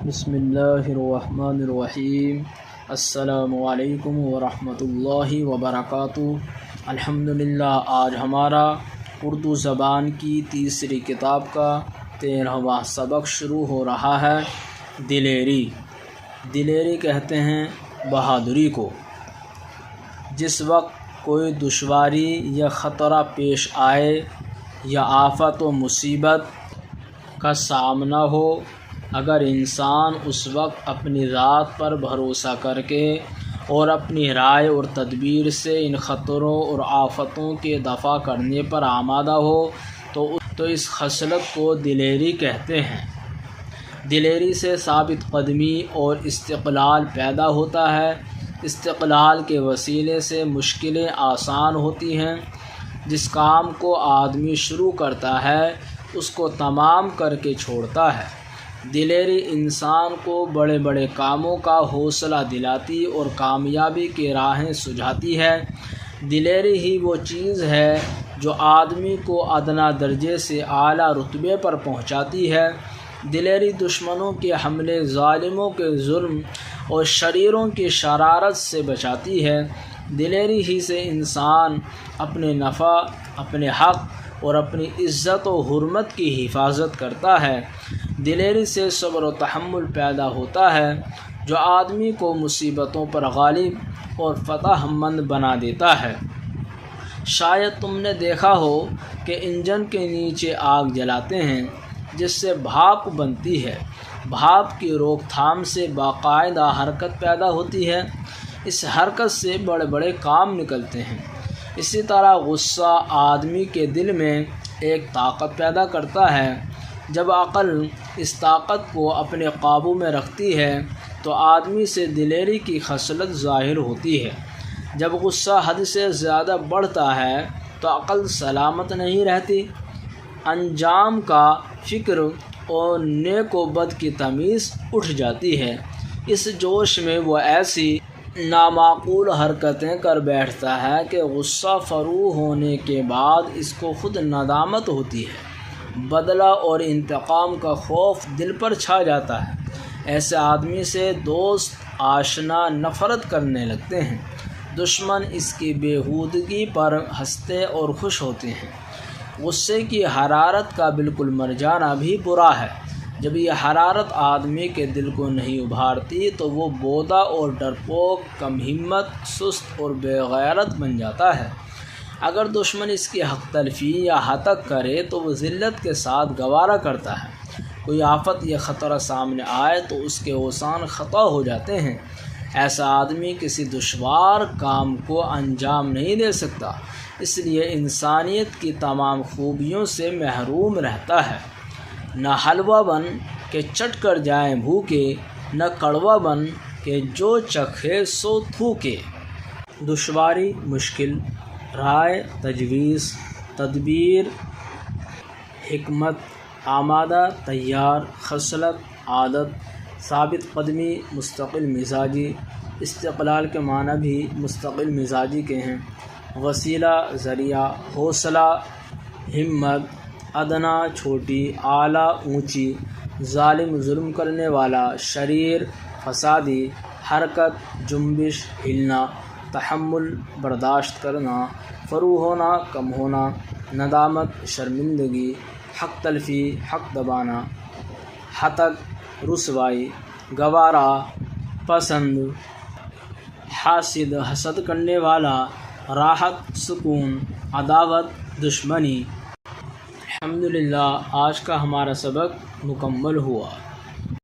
بسم اللہ الرحمن الرحیم۔ السلام علیکم ورحمۃ اللہ وبرکاتہ۔ الحمدللہ، آج ہمارا اردو زبان کی تیسری کتاب کا 13واں سبق شروع ہو رہا ہے۔ دلیری کہتے ہیں بہادری کو۔ جس وقت کوئی دشواری یا خطرہ پیش آئے یا آفت و مصیبت کا سامنا ہو، اگر انسان اس وقت اپنی ذات پر بھروسہ کر کے اور اپنی رائے اور تدبیر سے ان خطروں اور آفتوں کے دفع کرنے پر آمادہ ہو تو اس خصلت کو دلیری کہتے ہیں۔ دلیری سے ثابت قدمی اور استقلال پیدا ہوتا ہے۔ استقلال کے وسیلے سے مشکلیں آسان ہوتی ہیں۔ جس کام کو آدمی شروع کرتا ہے اس کو تمام کر کے چھوڑتا ہے۔ دلیری انسان کو بڑے بڑے کاموں کا حوصلہ دلاتی اور کامیابی کی راہیں سجھاتی ہے۔ دلیری ہی وہ چیز ہے جو آدمی کو ادنیٰ درجے سے اعلیٰ رتبے پر پہنچاتی ہے۔ دلیری دشمنوں کے حملے، ظالموں کے ظلم اور شریروں کی شرارت سے بچاتی ہے۔ دلیری ہی سے انسان اپنے نفع، اپنے حق اور اپنی عزت و حرمت کی حفاظت کرتا ہے۔ دلیری سے صبر و تحمل پیدا ہوتا ہے جو آدمی کو مصیبتوں پر غالب اور فتح مند بنا دیتا ہے۔ شاید تم نے دیکھا ہو کہ انجن کے نیچے آگ جلاتے ہیں جس سے بھاپ بنتی ہے۔ بھاپ کی روک تھام سے باقاعدہ حرکت پیدا ہوتی ہے۔ اس حرکت سے بڑے بڑے کام نکلتے ہیں۔ اسی طرح غصہ آدمی کے دل میں ایک طاقت پیدا کرتا ہے۔ جب عقل اس طاقت کو اپنے قابو میں رکھتی ہے تو آدمی سے دلیری کی خصلت ظاہر ہوتی ہے۔ جب غصہ حد سے زیادہ بڑھتا ہے تو عقل سلامت نہیں رہتی۔ انجام کا فکر اور نیک و بد کی تمیز اٹھ جاتی ہے۔ اس جوش میں وہ ایسی نامعقول حرکتیں کر بیٹھتا ہے کہ غصہ فروغ ہونے کے بعد اس کو خود ندامت ہوتی ہے۔ بدلہ اور انتقام کا خوف دل پر چھا جاتا ہے۔ ایسے آدمی سے دوست آشنا نفرت کرنے لگتے ہیں۔ دشمن اس کی بیہودگی پر ہنستے اور خوش ہوتے ہیں۔ غصے کی حرارت کا بالکل مر جانا بھی برا ہے۔ جب یہ حرارت آدمی کے دل کو نہیں ابھارتی تو وہ بودا اور ڈرپوک، کم ہمت، سست اور بے غیرت بن جاتا ہے۔ اگر دشمن اس کی حق تلفی یا ہتک کرے تو وہ ذلت کے ساتھ گوارا کرتا ہے۔ کوئی آفت یا خطرہ سامنے آئے تو اس کے اوسان خطا ہو جاتے ہیں۔ ایسا آدمی کسی دشوار کام کو انجام نہیں دے سکتا، اس لیے انسانیت کی تمام خوبیوں سے محروم رہتا ہے۔ نہ حلوہ بن کہ چٹ کر جائیں بھوکے، نہ کڑوا بن کہ جو چکھے سو تھوکے۔ دشواری، مشکل، رائے، تجویز، تدبیر، حکمت، آمادہ، تیار، خصلت، عادت، ثابت قدمی، مستقل مزاجی۔ استقلال کے معنی بھی مستقل مزاجی کے ہیں۔ وسیلہ، ذریعہ، حوصلہ، ہمت، ادنیٰ چھوٹی، اعلیٰ اونچی، ظالم ظلم کرنے والا، شریر فسادی، حرکت جنبش ہلنا، تحمل برداشت کرنا، فروغ ہونا کم ہونا، ندامت شرمندگی، حق تلفی حق دبانا، ہتک رسوائی، گوارا پسند، حاسد حسد کرنے والا، راحت سکون، عداوت دشمنی۔ الحمدللہ، آج کا ہمارا سبق مکمل ہوا۔